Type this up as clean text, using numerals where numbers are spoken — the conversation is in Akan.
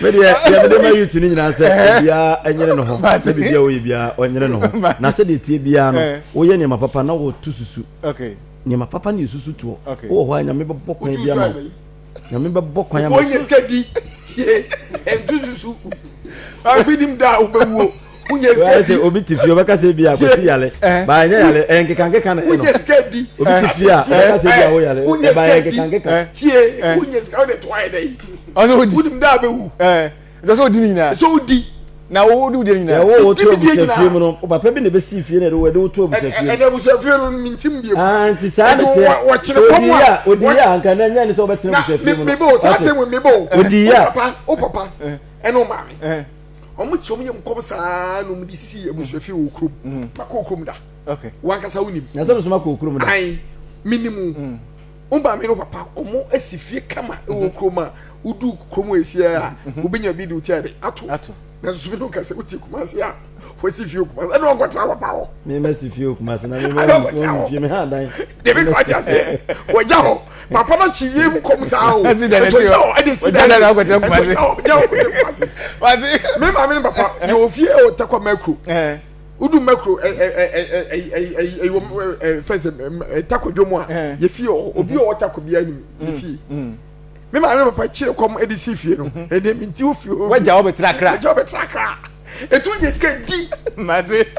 Me dey ya be ma youth ni nyina se bia enyere no ho se bia wo bia onyere no ho na se de tie bia no wo ye nyema papa na wo tu susu okay nyema papa na susu tuo wo ho anya me bebo kwan bia no nyame bebo kwan am onye skedi tie tu susu abidim da obewo unye skedi obi tifio beka se bia ko ti yale ba nya yale enkekanke na unye skedi obi tifia beka se bia wo yale ba enkekanke tie unye skedi de twa dey also odi udim da bewu so odi nyina so odi na wo odi odi nyina wo to obi fie mu no papa bi ne be si fie na de wo to obi fie ene bu so fie no mintim biem anti sa de wo kire pomo odi ya anka na nya ni so betre obi fie mu me bo sa se we me bo odi ya papa ene o mame omo chom yem kom saa no mudi si abusuafi wo krom maka okrom da okay wankasa wonim na so maka okrom da ai minimu umba me no papa omo asifie kama wo krom a udu krom esia a obenya bi de utiade ato na so bi no kasa uti kumase a fosi fie kumase na ngota papa ho me masi fie kumase na me fie me ha dan de bi kwati ase wo ja ho papa no chiye mu kom saa o ade si da na ngota kumase ja ho kumase wati me ma me papa ye ofie o takwa makro udu makro first takwa dwomu a ye fie obi o takwa bia ni ye fie me ma me papa chire kom edisi fie no ene minti ofie waja wo betra kra etu je skedi mate